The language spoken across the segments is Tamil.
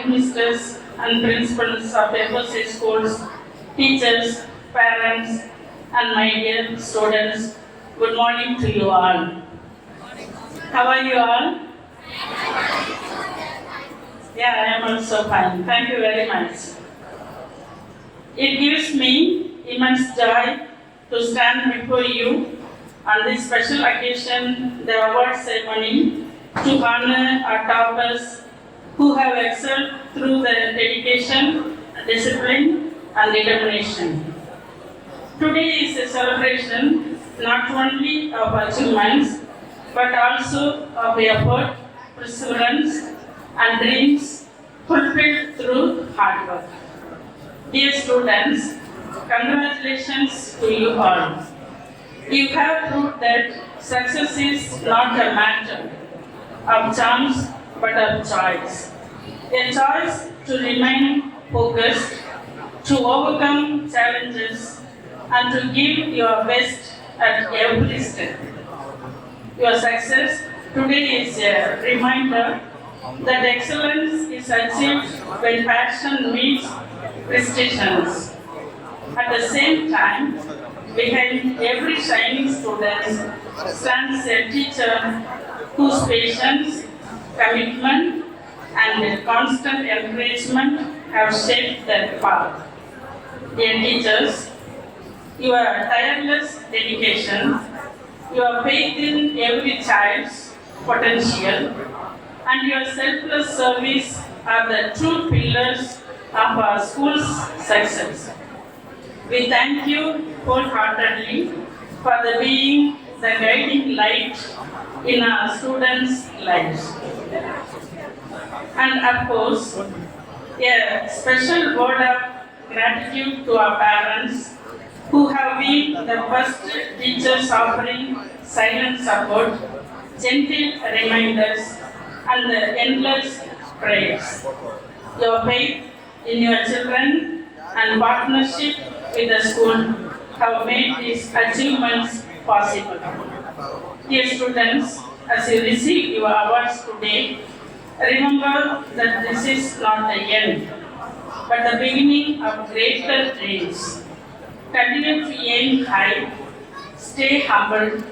administrators and principals of FOC schools, teachers, parents, and my dear students, good morning to you all. How are you all? Yeah, I am also fine. Thank you very much. It gives me immense joy to stand before you on this special occasion, the award ceremony, to honor our toppers who have excelled through their dedication, discipline, and determination. Today is a celebration not only of achievements but also of effort, perseverance, and dreams fulfilled through hard work. Dear students, congratulations to you all. You have proved that success is not a matter of chance but of choice. A choice to remain focused, to overcome challenges, and to give your best at every step. Your success today is a reminder that excellence is achieved when passion meets prestations. At the same time, behind every shining student stands a teacher whose patience, commitment, and constant encouragement have shaped their path. Dear teachers, your tireless dedication, your faith in every child's potential, and your selfless service are the true pillars of our school's success. We thank you wholeheartedly for being the guiding light in our students' lives. And of course, a special word of gratitude to our parents who have been the first teachers offering silent support, gentle reminders, and endless prayers. Your faith in your children and partnership with the school have made these achievements possible. Dear students, as you receive your awards today, remember that this is not the end, but the beginning of greater dreams. Continue to aim high, stay humble,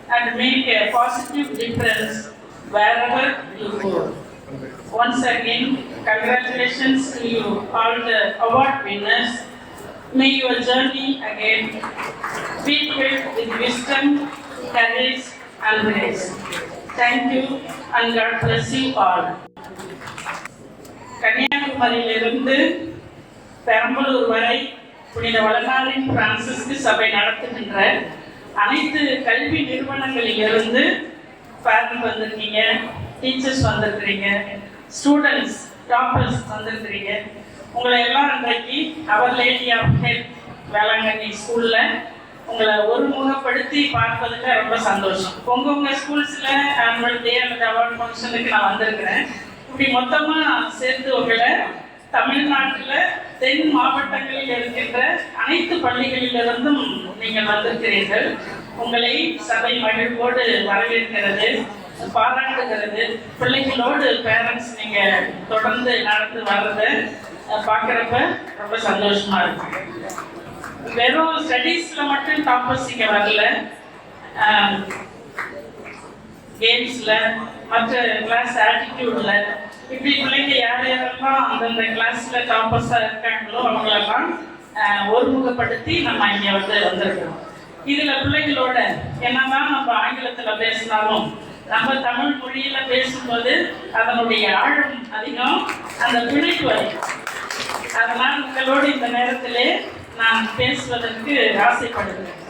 and make a positive difference wherever you go. Once again, congratulations to you, all the award winners. May your journey again be filled with wisdom, courage, and grace. Thank you, and God bless you all. கன்னியாகுமரியிலிருந்து Perambalur வரை புனித வளனாரின் பிரான்சிஸ்கு சபை நடத்துகின்ற அனைத்து கல்வி நிறுவனங்களிலிருந்து பேரண்ட் வந்திருக்கீங்க, டீச்சர்ஸ் வந்திருக்கிறீங்க, ஸ்டூடெண்ட்ஸ் டாப்பர்ஸ் வந்திருக்கிறீங்க. உங்களை எல்லாம் இன்றைக்கு அவர் லேடி ஆஃப் ஹெல்த் வேளாங்கண்ணி ஸ்கூலில் உங்களை ஒருமுகப்படுத்தி பார்ப்பதுக்கு ரொம்ப சந்தோஷம். உங்கள் ஸ்கூல்ஸில் ஆனுவல் டே அல்லது அவார்ட் ஃபங்க்ஷனுக்கு நான் வந்திருக்கிறேன். இப்படி மொத்தமாக சேர்த்து உங்களை தமிழ்நாட்டில் தென் மாவட்டங்களில் இருக்கின்ற அனைத்து பள்ளிகளிலிருந்தும் நீங்கள் வந்திருக்கிறீர்கள். உங்களை சபை மகிழ்வோடு வரவேற்கிறது, பாராட்டுகிறது. பிள்ளைகளோடு பேரண்ட்ஸ் நீங்கள் தொடர்ந்து நடந்து வர்றதை பார்க்குறப்ப ரொம்ப சந்தோஷமாக இருக்கு. வெறும் ஸ்டடீஸில் மட்டும் டாப்பர்ஸ் இங்கே வரல, கேம்ஸில், மற்ற கிளாஸ் ஆட்டிடியூடில், இப்படி பிள்ளைங்க யார் யாரெல்லாம் அந்தந்த கிளாஸில் டாப்பர்ஸாக இருக்காங்களோ அவங்களெல்லாம் ஒருமுகப்படுத்தி நம்ம இங்கே வந்திருக்கோம். இதில் பிள்ளைகளோட என்னதான் நம்ம ஆங்கிலத்தில் பேசினாலும் நம்ம தமிழ் மொழியில் பேசும்போது அதனுடைய ஆழம் அதிகம், அந்த பிணைப்பு அதிகம். அதனால் உங்களோடு இந்த நேரத்திலே நான் பேசுவதற்கு ஆசைப்படுகிறேன்.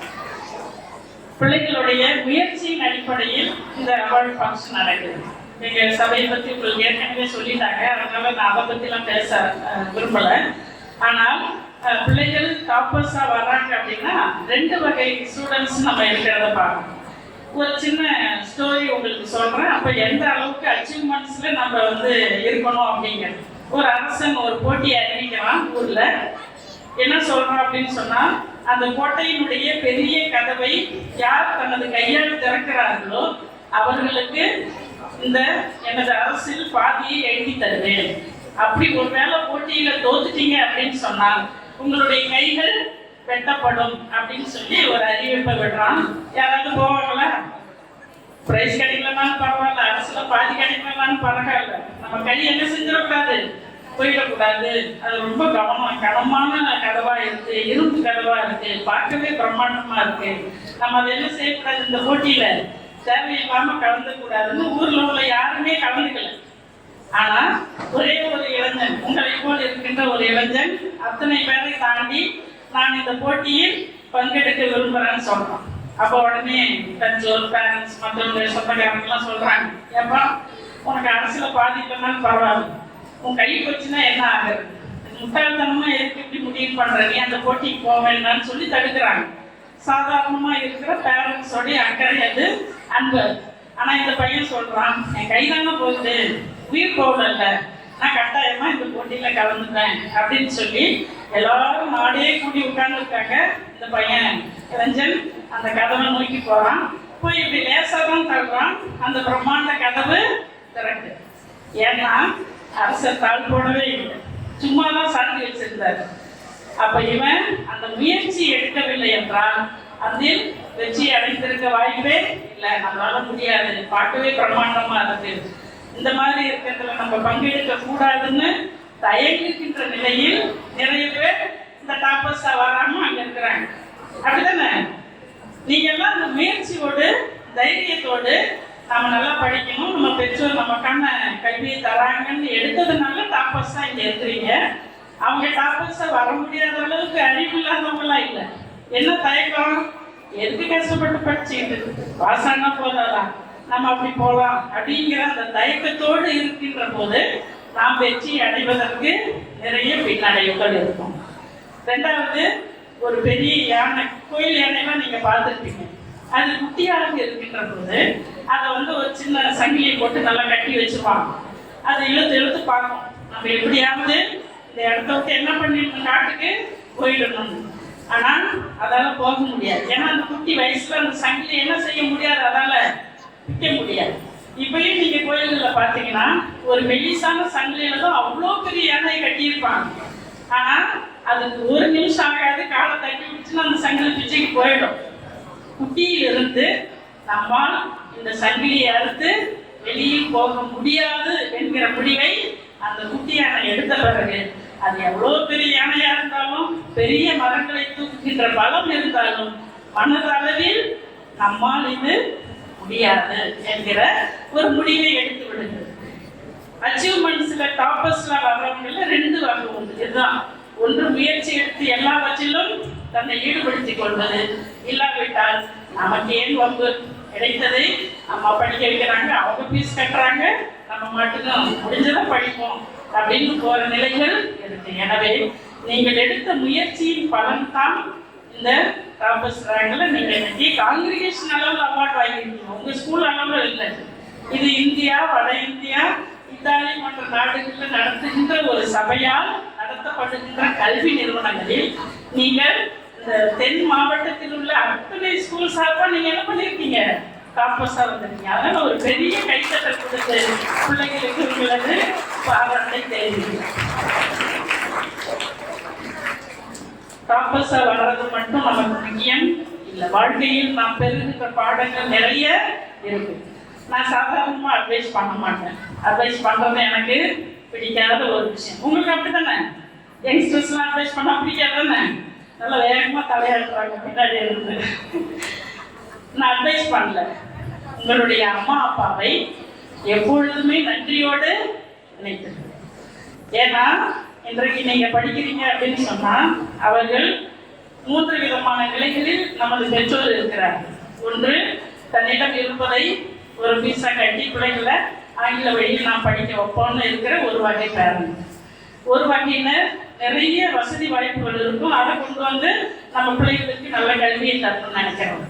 பிள்ளைகளுடைய முயற்சியின் அடிப்படையில் இந்த அவார்ட் ஃபங்க்ஷன் நடக்குது. எங்கள் சபையை பற்றி உங்களுக்கு ஏற்கனவே சொல்லிட்டாங்க, அதனால நான் அதை பற்றிலாம் பேச விரும்பலை. ஆனால் பிள்ளைகள் டாப்பர்ஸாக வர்றாங்க அப்படின்னா 2 வகை ஸ்டூடெண்ட்ஸ் நம்ம இருக்கிறத பார்க்கணும். ஒரு சின்ன ஸ்டோரி உங்களுக்கு சொல்கிறேன், அப்போ எந்த அளவுக்கு அச்சீவ்மெண்ட்ஸில் நம்ம இருக்கணும் அப்படிங்கிறது. ஒரு அரசன் ஒரு போட்டியை அறிவிக்கிறான் ஊரில். என்ன சொல்கிறான் அப்படின்னு சொன்னால், அந்த கோட்டையினுடைய பெரிய கதவை யார் தனது கையால் திறக்கிறார்களோ அவர்களுக்கு இந்த எனது அரசில் பாதியை எழுதி தருவேன் அப்படி ஒருவேளை போட்டியில தோத்துட்டீங்க அப்படின்னு சொன்னா உங்களுடைய கைகள் வெட்டப்படும் அப்படின்னு சொல்லி ஒரு அறிவிப்பை விடுறான். யாராவது போவாங்களா? பிரைஸ் கிடைக்கலனாலும் பரவாயில்ல, அரசுல பாதி கிடைக்கலனாலும் பரவாயில்ல, நம்ம கை என்ன செஞ்சிடக்கூடாது, போயிடக்கூடாது. அது ரொம்ப கனமான கதவா இருக்கு, இரும்பு கதவா இருக்கு, பார்க்கவே பிரம்மாண்டமா இருக்கு. நம்ம அதை என்ன செய்யக்கூடாது, இந்த போட்டியில தேவையில்லாம கலந்துக்கூடாதுன்னு ஊர்ல உள்ள யாருமே கலந்துக்கல. ஆனா ஒரே ஒரு இளைஞன், உங்களை போல் இருக்கின்ற ஒரு இளைஞன் அத்தனை பேரை தாண்டி நான் இந்த போட்டியில் பங்கெடுக்க விரும்புறேன்னு சொல்றோம். அப்போ உடனே பெற்றோர், பேரண்ட்ஸ், மற்றவங்க சொந்தக்காரங்கெல்லாம் சொல்றாங்க, ஏப்பா உனக்கு அரசுல பாதிப்பேன்னாலும் பரவாயில்ல, உன் கை போச்சுன்னா என்ன ஆகுது, முட்டாள்தனமா எதுக்கு இப்படி முடிவு பண்ற, நீ அந்த போட்டிக்கு போவேன்னு சொல்லி தடுக்கிறாங்க. சாதாரணமா இருக்கிற பேரண்ட்ஸோடைய அக்கறை அது, அன்பு. ஆனா இந்த பையன் சொல்றான், என் கைதான போகுது, உயிர் போகல, நான் கட்டாயமா இந்த போட்டியில கலந்துட்டேன் அப்படின்னு சொல்லி எல்லாரும் நாடே கூடி உட்கார்ந்து இருக்காங்க. இந்த பையன் இளைஞன் அந்த கதவை நோக்கி போறான். போய் இப்படி லேசாதான் தள்ளுறான், அந்த பிரம்மாண்ட கதவு திறக்கு. ஏன்னா அரசர் தாழ் போடவே இல்லை, சும்மாதான் சாட்டி வச்சிருந்தாரு. அப்ப இவன் அந்த முயற்சி எடுக்கவில்லை என்றால் அதில் வெற்றி அடைந்திருக்க வாய்ப்பே இல்லை. நம்மளால முடியாது, பார்க்கவே பிரம்மாண்டமா இருக்கு, இந்த மாதிரி இருக்கிறதுல நம்ம பங்கெடுக்க கூடாதுன்னு தயங்கின்ற நிலையில் நிறைய பேர் இந்த டாப்பர்ஸா வராம அங்க இருக்கிறாங்க. அப்படித்தானே? நீங்க எல்லாம் அந்த முயற்சியோடு தைரியத்தோடு நம்ம நல்லா படிக்கணும், நம்ம பெற்றோர் நமக்கான கல்வியை தராங்கன்னு எடுத்ததுனால டாப்பர்ஸா இங்க இருக்கிறீங்க. அவங்க டாப்பர்ஸா வர முடியாத அளவுக்கு அறிவு இல்லாதவங்களாம் இல்லை. என்ன தயக்கம், எதுக்கு கஷ்டப்பட்டு படிச்சுக்கிட்டு பாஸ் ஆனா போதாதான், நம்ம அப்படி போகலாம் அப்படிங்கிற அந்த தயக்கத்தோடு இருக்கின்ற போது நாம் வெற்றி அடைவதற்கு நிறைய பின்னடைவுகள் இருக்கும். ரெண்டாவது, ஒரு பெரிய யானை, கோயில் யானைலாம் நீங்க பார்த்துருப்பீங்க, அது குட்டியாக இருக்கின்ற போது அதை ஒரு சின்ன சங்கிலியை போட்டு நல்லா கட்டி வச்சுருவாங்க. அதை இழுத்து இழுத்து பார்க்கும், நம்ம எப்படியாவது இந்த இடத்த விட்டு என்ன பண்ணிடணும், காட்டுக்கு போயிடணும். ஆனால் அதால போக முடியாது. ஏன்னா அந்த குட்டி வயசுல அந்த சங்கிலி என்ன செய்ய முடியாது, அதால விற்க முடியாது. இப்பயும் நீங்க கோயில்கள்ல பாத்தீங்கன்னா ஒரு மெல்லிசான சங்கிலியில தான் அவ்வளோ பெரிய யானையை கட்டியிருப்பாங்க. ஆனா அதுக்கு ஒரு நிமிஷம் ஆகாது, காலை தட்டி விட்டுச்சுன்னா அந்த சங்கிலி பிச்சுக்கு போயிடும். குட்டியிலிருந்து நம்மால் இந்த சங்கிலியை அறுத்து வெளியில் போக முடியாது என்கிற முடிவை அந்த குட்டி யானை எடுத்த பிறகு அது எவ்வளவு பெரிய யானையா இருந்தாலும், பெரிய மரங்களை தூக்குகின்ற பலம் இருந்தாலும், மனதளவில் நம்மால் இது முடியாது என்கிற ஒரு முடிவை எடுத்து விடுகிறது. அச்சீவ்மெண்ட்ஸ்ல டாப்பர்ஸ்ல வர்றவங்கள ரெண்டு வகை உண்டு. இதுதான், ஒன்று முயற்சி எடுத்து எல்லாவற்றிலும் தன்னை ஈடுபடுத்திக் கொள்வது, இல்லாவிட்டால் நமக்கு ஏன் வம்பு, கிடைத்ததை அம்மா படிக்க வைக்கிறாங்க, அவங்க ஃபீஸ் கட்டுறாங்க, நம்ம மட்டும் முடிஞ்சதை படிப்போம் அப்படின்னு போற நிலைகள் இருக்கு. எனவே நீங்கள் எடுத்த முயற்சியின் பலன் தான் இந்த டாப்பர்ஸ் ரேங்க்ல நீங்க இன்னைக்கு காங்கிரிகேஷன் அளவில் அவார்ட் வாங்கியிருக்கீங்க. உங்க ஸ்கூல் அளவில் இல்லை, இது இந்தியா, வட இந்தியா, இத்தாலி போன்ற நாடுகளில் நடத்துகின்ற ஒரு சபையால் நடத்தப்படுகின்ற கல்வி நிறுவனங்களில் நீங்கள் இந்த தென் மாவட்டத்தில் உள்ள அத்தனை ஸ்கூல் சார்பாக நீங்க என்ன பண்ணிருக்கீங்க, டாப்பர்ஸா வந்திருக்கீங்க. அதனால ஒரு பெரிய கைத்தட்டல் கொடுத்து பிள்ளைகளுக்கு உங்களது பாராட்டை தெரிவிக்கிறேன். டாப்பர்ஸா வர்றது மட்டும் நமக்கு முக்கியம் இல்லை, வாழ்க்கையில் நாம் பெறுகின்ற பாடங்கள் நிறைய இருக்கு. நான் சாதாரணமா அட்வைஸ் பண்ண மாட்டேன், அட்வைஸ் பண்றது எனக்கு பிடிக்காத ஒரு விஷயம். உங்களுக்கு அப்படித்தானே? யங்ஸ்டர்ஸ்லாம் அட்வைஸ் பண்ண பிடிக்காது தானே? நல்லா வேகமா தலையாடுறாங்க பின்னாடி இருந்து. நான் அட்வைஸ் பண்ணல, உங்களுடைய அம்மா அப்பாவை எப்பொழுதுமே நன்றியோடு நினைக்கிறேன். ஏன்னா இன்றைக்கு நீங்க படிக்கிறீங்க அப்படின்னு சொன்னா அவர்கள் 3 விதமான நிலைகளில் நமது பெற்றோர் இருக்கிறார்கள். ஒன்று, தன்னிடம் இருப்பதை ஒரு பீஸா கட்டி பிள்ளைகளை ஆங்கில வழியில் நாம் படிக்க வைப்போம்னு இருக்கிற ஒரு வகை பேரண்ட். ஒரு வகையினர் நிறைய வசதி வாய்ப்புகள் இருக்கும், அதை கொண்டு நம்ம பிள்ளைகளுக்கு நல்ல கல்வியை தரணும்னு நினைக்கிறோம்.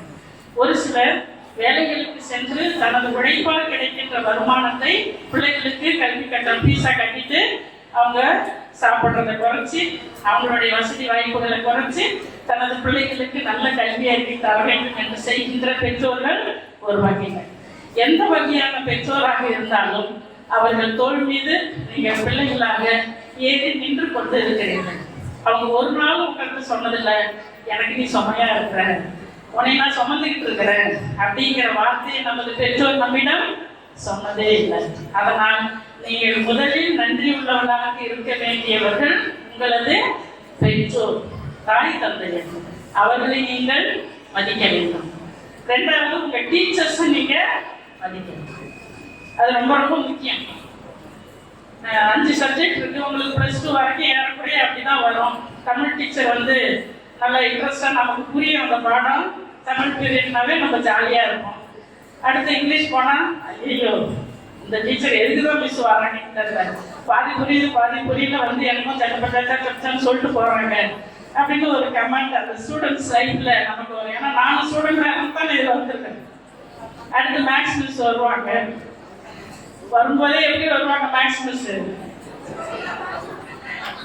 ஒரு சிலர் வேலைகளுக்கு சென்று தனது உழைப்பால் கிடைக்கின்ற வருமானத்தை பிள்ளைகளுக்கு கல்வி கட்டணம் பீஸா கட்டிட்டு அவங்க சாப்பிட்றதை குறைச்சி, அவங்களுடைய வசதி வாய்ப்புகளை குறைச்சி தனது பிள்ளைகளுக்கு நல்ல கல்வி அறிவை தர வேண்டும் என்று செய்கின்ற பெற்றோர்கள் ஒரு வகையினர். எந்த வகையான பெற்றோராக இருந்தாலும் அவர்கள் தோள் மீது நீங்கள் பிள்ளைகளாக ஏறி நின்று கொண்டு இருக்கிறீர்கள். அவங்க ஒரு நாள் உங்களுக்கு சொன்னதில்லை, எனக்கு நீ சுமையா இருக்கிற, உன்னை நான் சுமந்துக்கிட்டு இருக்கிறேன் அப்படிங்கிற வார்த்தையை நமது பெற்றோர் நம்மிடம் சொன்னதே இல்லை. அதனால் நீங்கள் முதலில் நன்றி உள்ளவர்களாக இருக்க வேண்டியவர்கள் உங்களது பெற்றோர், தாய் தந்தையர். அவர்களை நீங்கள் மதிக்க வேண்டும். ரெண்டாவது, உங்க டீச்சர்ஸை நீங்க மதிக்க வேண்டும். அது ரொம்ப ரொம்ப முக்கியம். 5 சப்ஜெக்ட் இருக்கு உங்களுக்கு, +2 வரைக்கும் ஏறக்குறைய அப்படிதான் வரும். தமிழ் டீச்சர் வந்து நல்ல இன்ட்ரெஸ்டா நமக்கு புரியும் அந்த பாடம். தமிழ் பீரியட்னாவே நம்ம ஜாலியா இருக்கும். அடுத்து இங்கிலீஷ் போனா, ஐயோ இந்த டீச்சர் எதுக்குதான் மிஸ் வராங்கன்னு தெரியல, பாதி புரியுது பாதி புரியல, வந்து எனக்கும் சட்டப்பட்டான்னு சொல்லிட்டு போறாங்க அப்படின்னு ஒரு கமெண்ட் அந்த ஸ்டூடெண்ட்ஸ் லைஃப்ல நமக்கு வரும். ஏன்னா நானும் ஸ்டூடெண்ட் தான் இதில் வந்திருக்கேன். அடுத்து மேக்ஸ் மிஸ் வருவாங்க. வரும்போதே எப்படி வருவாங்க மேக்ஸ் மிஸ்?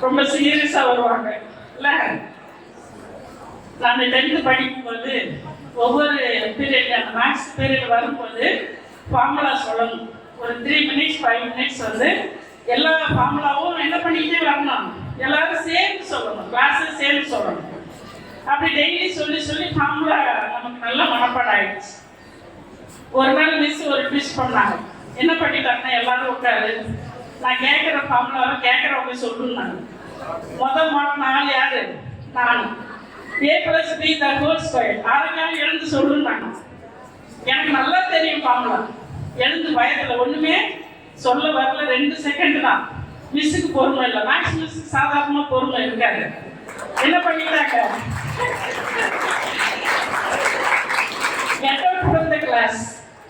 ரொம்ப சீரியஸா வருவாங்க இல்ல? நான் 10th படிக்கும்போது ஒவ்வொரு பீரியட், அந்த மேக்ஸ் பீரியட் வரும்போது ஃபார்முலா சொல்லணும். ஒரு 3 minutes 5 minutes வந்து எல்லா ஃபார்முலாவும் என்ன பண்ணிக்கிட்டே வரணும், எல்லாரும் சேர்ந்து சொல்லணும், கிளாஸில் சேர்ந்து சொல்லணும். அப்படி டெய்லி சொல்லி சொல்லி ஃபார்முலா நமக்கு நல்ல மனப்பாடம் ஆயிடுச்சு. ஒரு நாள் மிஸ் ஒரு ட்விஸ்ட் பண்ணாங்க. என்ன பண்ணிட்டாங்கன்னா, எல்லாரும் உட்காரு, நான் கேட்குற ஃபார்முலாவை கேட்குறவங்க சொல்லுன்னாங்க. முதல் நாள் யாரு? நான். A+B² அதுக்காக எழுந்து சொல்லுன்னாங்க. எனக்கு நல்லா தெரியும் ஃபார்முலா. எழுந்து பயத்தில் ஒன்றுமே சொல்ல வரல. 2 செகண்ட் தான். மிஸ்ஸுக்கு பொறுமை இல்லை. மேக்ஸ் மிஸ்ஸுக்கு சாதாரணமாக பொறுமை இருக்காது. என்ன பண்ணிட்டாங்க, get out from the class.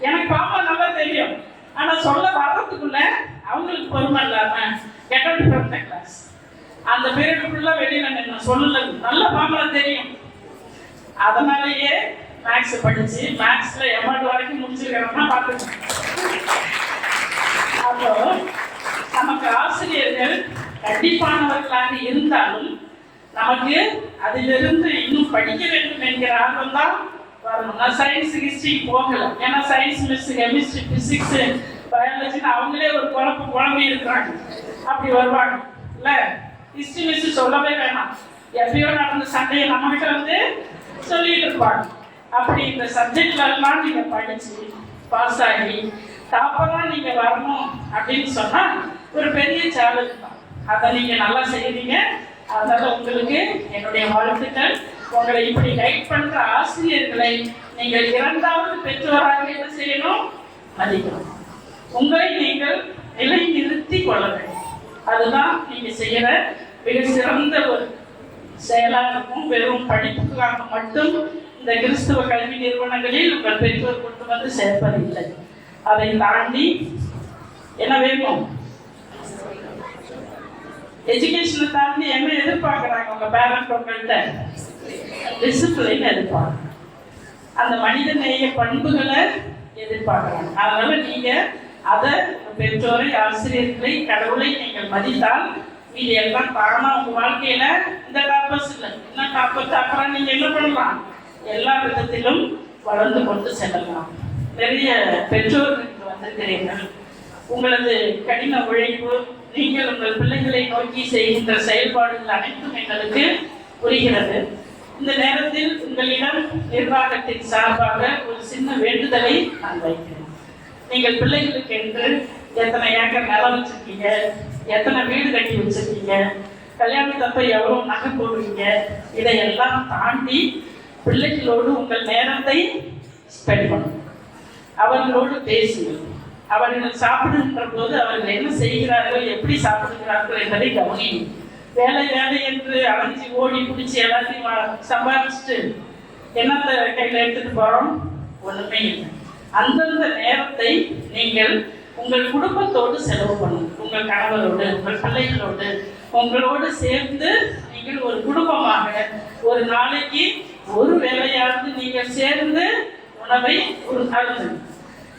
எனக்கு பாப்பா நல்லா தெரியும், ஆனால் சொல்ல வர்றதுக்குள்ள அவங்களுக்கு பொறுமை இல்லாம get out from the class. அந்த பீரியடுக்குள்ள வெளியில நின்று சொல்லல, நல்ல பாப்பா தெரியும். அதனாலேயே மேக்ஸ் படிச்சு மேக்ஸ்ல எம்ஆர்ட் வரைக்கும் முடிச்சிருக்கிறோம்னா பார்த்துக்கோங்க. அப்போ நமக்கு ஆசிரியர்கள் கண்டிப்பானவர்களாக இருந்தாலும் நமக்கு அதிலிருந்து இன்னும் படிக்க வேண்டும் என்கிற ஆர்வம் தான் வரணும். நான் சயின்ஸ் ஹிஸ்டரி போகல, ஏன்னா சயின்ஸ் மிஸ் கெமிஸ்ட்ரி பிசிக்ஸ் பயாலஜின்னு அவங்களே ஒரு குழம்பி இருக்கிறாங்க. அப்படி வருவாங்க இல்ல? ஹிஸ்டரி மிஸ் சொல்லவே வேணாம், எப்பயோ நடந்த சண்டையை நம்மகிட்ட வந்து சொல்லிட்டு இருப்பாங்க. அப்படி இந்த சப்ஜெக்ட்ல எல்லாம் நீங்க படிச்சு பாஸ் ஆகி டாப்பராக நீங்க வரணும் அப்படின்னு சொன்னா ஒரு பெரிய சேலஞ்ச் தான். அதை நீங்க நல்லா செய்வீங்க. அதனால உங்களுக்கு என்னுடைய வாழ்த்துக்கள். உங்களை இப்படி கைட் பண்ற ஆசிரியர்களை நீங்கள் 2வது பெற்றோராக என்ன செய்யணும்? மதிக்கணும். உங்களை நீங்கள் நிலை நிறுத்தி கொள்ள வேண்டும். அதுதான் நீங்க செய்யற மிக சிறந்த ஒரு செயலாக இருக்கும். வெறும் படிப்புக்காக மட்டும் இந்த கிறிஸ்துவ கல்வி நிறுவனங்களில் உங்கள் பெற்றோர் கொண்டு வந்து சேர்ப்பதில்லை. அதை தாண்டி என்ன வேணும்? எஜுகேஷனை தாண்டி என்ன எதிர்பார்க்குறாங்க உங்க பேரண்ட்? உங்கள்கிட்ட டிசிப்ளின் எதிர்பார்க்குறாங்க, அந்த மனித நேய பண்புகளை எதிர்பார்க்குறாங்க. அதனால நீங்க அதை பெற்றோரை, ஆசிரியர்களை, கடவுளை நீங்கள் மதித்தால் இது எல்லாம் தானா உங்க வாழ்க்கையில இந்த டாப்பர்ஸ் இல்லை, இன்னும் டாப்பர் நீங்க என்ன பண்ணலாம்? எல்லா விதத்திலும் வளர்ந்து கொண்டு செல்லலாம். நிறைய பெற்றோர்களுக்கு வந்திருக்கிறீர்கள். உங்களது கடின உழைப்பு, நீங்கள் உங்கள் பிள்ளைகளை நோக்கி செய்கின்ற செயல்பாடுகள் அனைத்தும் எங்களுக்கு புரிகிறது. இந்த நேரத்தில் உங்களிடம் நிர்வாகத்தின் சார்பாக ஒரு சின்ன வேண்டுதலை நான் வைக்கிறேன். நீங்கள் பிள்ளைகளுக்கு என்று எத்தனை ஏக்கர் நிலம் வச்சிருக்கீங்க, எத்தனை வீடு கட்டி வச்சிருக்கீங்க, கல்யாணத்தப்ப எவ்வளவு நகை போடுவீங்க, இதையெல்லாம் தாண்டி பிள்ளைகளோடு உங்கள் நேரத்தை ஸ்பெண்ட் பண்ணுங்க. அவர்களோடு பேசுங்கள். அவர்கள் சாப்பிடுகின்ற போது அவர்கள் என்ன செய்கிறார்கள், எப்படி சாப்பிடுகிறார்கள் என்பதை கவனியும். வேலை வேலை என்று அலைஞ்சி ஓடி பிடிச்சி எல்லாத்தையும் சம்பாதிச்சுட்டு என்னத்தை கையில் எடுத்துட்டு போறோம்? ஒண்ணுமே இல்லை. அந்தந்த நேரத்தை நீங்கள் உங்கள் குடும்பத்தோடு செலவு பண்ணுங்க. உங்கள் கணவரோடு, உங்கள் பிள்ளைகளோடு, உங்களோடு சேர்ந்து நீங்கள் ஒரு குடும்பமாக ஒரு நாளைக்கு ஒரு வேலையாவது நீங்கள் சேர்ந்து உணவை ஒரு அருந்துங்க.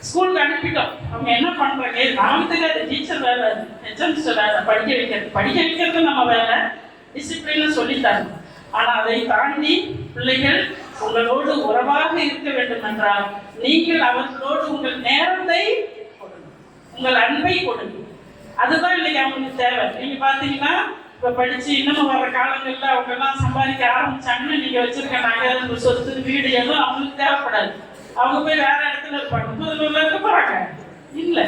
ஸ்கூலுக்கு அனுப்பிட்டோம், அவங்க என்ன பண்றாங்க நமக்கு தெரியாது. டீச்சர் வேலை, ஹெச்எம்ஸ் வேலை, படிக்க வைக்கிறது நம்ம வேலை, டிசிப்ளின் சொல்லித்தாங்க. ஆனால் அதை தாண்டி பிள்ளைகள் உங்களோடு உறவாக இருக்க வேண்டும் என்றால் நீங்கள் அவர்களோடு உங்கள் நேரத்தை கொடுங்க. உங்கள் அன்பை கொடுங்க. அதுதான் இன்னைக்கு அவங்களுக்கு தேவை. நீங்க பாத்தீங்கன்னா இப்ப படிச்சு இன்னமும் வர காலங்கள்ல அவங்க எல்லாம் சம்பாதிக்க ஆரம்பிச்சாங்கன்னா நீங்க வச்சிருக்க நகை, சொத்து, வீடு எதுவும் அவங்களுக்கு தேவைப்படாது. அவங்க போய் வேற இடத்துல இருப்பாங்க, புதுலூர்ல இருக்க போறாங்க இல்ல.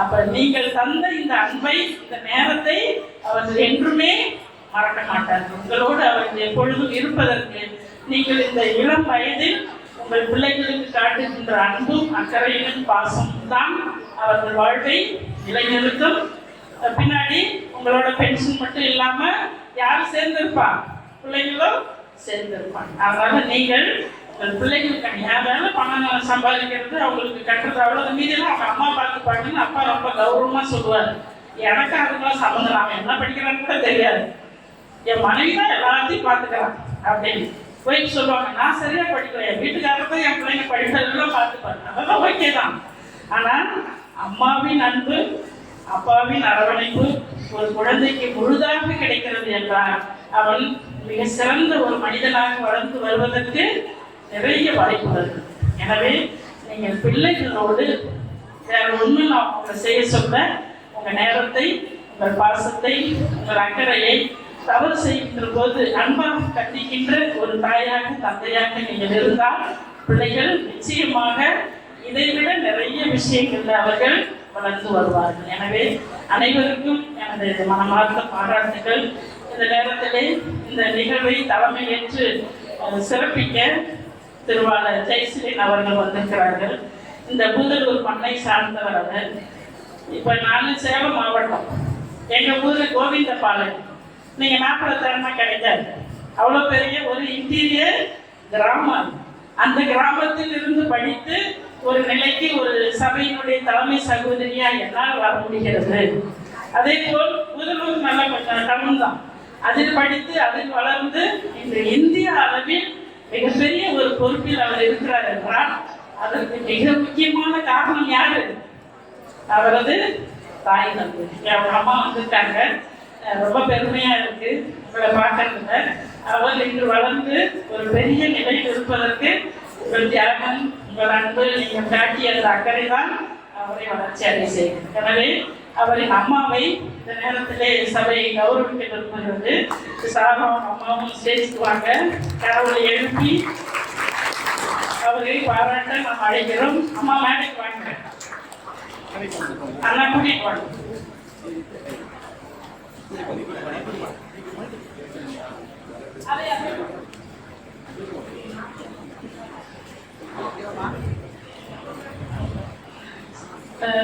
அப்ப நீங்கள் தந்த இந்த அன்பை, இந்த நேரத்தை அவர்கள் என்றுமே மறக்க மாட்டார்கள். உங்களோடு அவர்கள் எப்பொழுதும் இருப்பதற்கு நீங்கள் இந்த இளம் வயதில் உங்கள் பிள்ளைகளுக்கு காட்டுகின்ற அன்பும் அக்கறையும் பாசமும் தான் அவர்கள் வாழ்வை நிலைநிறுத்தும். பின்னாடி உங்களோட பென்ஷன் மட்டும் இல்லாம யாரும் சேர்ந்திருப்பாங்க, பிள்ளைகளும் சேர்ந்திருப்பாங்க. அதனால நீங்கள் உங்கள் பிள்ளைகளுக்கு வேலை பணம் சம்பாதிக்கிறது அவங்களுக்கு கட்டுறது அவ்வளவு மீதியெல்லாம் அவங்க அம்மா பார்த்துப்பாங்கன்னு அப்பா ரொம்ப கௌரவமா சொல்லுவார். எனக்கு அதுக்கெல்லாம் சம்மந்தம், அவன் என்ன படிக்கிறான்னு கூட தெரியாது, என் மனைவி தான் எல்லாத்தையும் பார்த்துக்கிறான் அப்படின்னு போய் சொல்லுவாங்க. நான் சரியா படிக்கல, என் வீட்டுக்காரர் என் பிள்ளைங்க படிக்கிறதெல்லாம் பார்த்துப்பாரு, அதெல்லாம் ஓகே தான். ஆனா அம்மாவின் அன்பு, அப்பாவின் அரவணைப்பு ஒரு குழந்தைக்கு முழுதாக கிடைக்கிறது என்றால் அவன் மிக சிறந்த ஒரு மனிதனாக வளர்ந்து வருவதற்கு நிறைய வாய்ப்புகள். எனவே நீங்கள் பிள்ளைகளோடு வேற ஒன்றும் நான் உங்களை செய்ய சொல்ல, உங்க நேரத்தை, உங்கள் பாசத்தை, உங்கள் அக்கறையை தவறு செய்கின்ற போது அன்பாக கண்டிக்கின்ற ஒரு தாயாக தந்தையாக நீங்கள் இருந்தால் பிள்ளைகள் நிச்சயமாக இதைவிட நிறைய விஷயங்கள் அவர்கள் வளர்ந்து வருவார்கள். எனவே அனைவருக்கும் எனது மனமார்ந்த பாராட்டுகள். இந்த நேரத்திலே இந்த நிகழ்வை தலைமையேற்று சிறப்பிக்க திருவாளர் ஜெயஸ்ரீன் அவர்கள் வந்திருக்கிறார்கள். இந்த பூதலூர் மண்ணை சார்ந்தவர் அவர். இப்ப நானும் சேலம் மாவட்டம், எங்க ஊரு கோவிந்தபாளையம். நீங்க நாற்பது தரமா கிடைக்காது, அவ்வளவு பெரிய ஒரு இன்டீரியர் கிராமம். அந்த கிராமத்தில் இருந்து படித்து ஒரு நிலைக்கு ஒரு சபையினுடைய தலைமை சகோதரியா என்னால் வர முடிகிறது. அதே போல் புதலூர் நல்ல கொஞ்சம் டவுன் தான், அதில் படித்து அதில் வளர்ந்து இந்த இந்திய அளவில் மிகப்பெரிய ஒரு பொறுப்பில் அவர் இருக்கிறார் என்றால் அதற்கு மிக முக்கியமான காரணம் யாரு? அவரது தாய் தந்தை. அவங்க அம்மா வந்திருக்காங்க, ரொம்ப பெருமையா இருக்கு உங்களை பார்க்கறதுல. அவர் இன்று வளர்ந்து ஒரு பெரிய நிலையில் இருப்பதற்கு உங்கள் தியாகம், உங்கள் அன்பு, நீங்கள் காட்டிய அந்த அக்கறை தான் அவரை வளர்ச்சி அடை செய்யும். எனவே அவரின் அம்மாவை இந்த நேரத்திலே சபை கௌரவிக்க விரும்புகிறது. சாரும் அம்மாவும் ஸ்டேஜுக்கு வாங்க, கடவுளை எழுப்பி அவரை பாராட்ட நாம் அழைக்கிறோம். அம்மா மேடைக்கு வாங்க, அண்ணா கூட்டிட்டு வாங்க.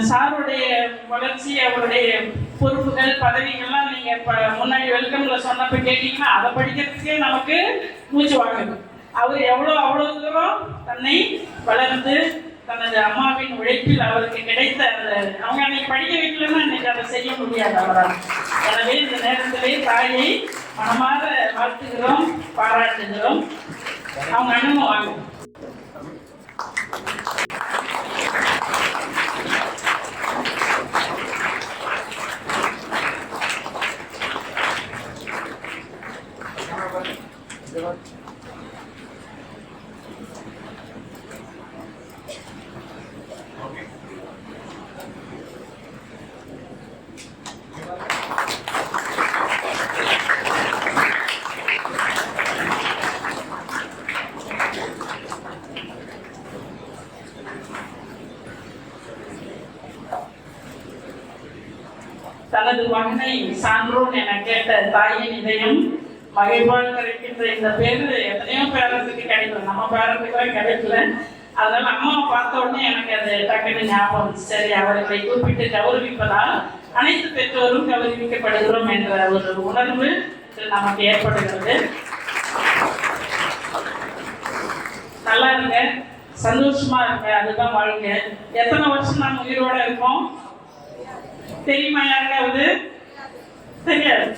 சாருடைய வளர்ச்சி, அவருடைய பொறுப்புகள், பதவிகள்லாம் நீங்க முன்னாடி வெல்கம்ல சொன்னப்ப கேட்டீங்கன்னா அதை படிக்கிறதுக்கே நமக்கு மூச்சு வாங்குது. அவர் அவ்வளவு தூரம் தன்னை வளர்ந்து தனது அம்மாவின் உழைப்பில் அவருக்கு கிடைத்த அந்த அவங்க அன்னைக்கு படிக்க வைக்கலன்னா இன்னைக்கு அதை செய்ய முடியாது அவரால். எனவே இந்த நேரத்திலே தாயை மனமாற வாழ்த்துகிறோம், பாராட்டுகிறோம். அவங்க அண்ணனும் வாங்க. தனது மகனை சான்றோன் என கேட்ட தாயின் இதயம் மகிழ்வால் கிடைக்கின்ற இந்த பேரு எத்தனையோ பேரத்துக்கு கிடைக்கல, நம்ம பேரத்துக்குலாம் கிடைக்கல. அதனால அம்மாவை பார்த்த உடனே எனக்கு அது டக்குனு ஞாபகம். சரி, அவர்களை கூப்பிட்டு கௌரவிப்பதால் அனைத்து பெற்றோரும் கௌரவிக்கப்படுகிறோம் என்ற ஒரு உணர்வு நமக்கு ஏற்படுகிறது. நல்லா இருங்க, சந்தோஷமா இருங்க, அதுதான் வாழ்க்கை. எத்தனை வருஷம் நம்ம உயிரோட இருக்கோம் தெரியுமா? யாருக்காவது தெரியாது.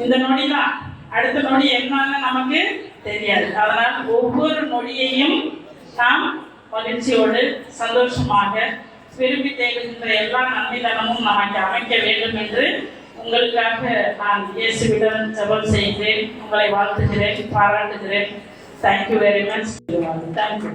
இந்த நொடி தான், அடுத்த நொடி என்னன்னு நமக்கு தெரியாது. அதனால் ஒவ்வொரு நொடியையும் நாம் மகிழ்ச்சியோடு சந்தோஷமாக விரும்பி தேடுகின்ற எல்லா நன்மைதனமும் நமக்கு அமைக்க வேண்டும் என்று உங்களுக்காக நான் இயேசுவிடம் ஜெபம் செய்கிறேன். உங்களை வாழ்த்துகிறேன், பாராட்டுகிறேன். Thank you very much. தேங்க்யூ.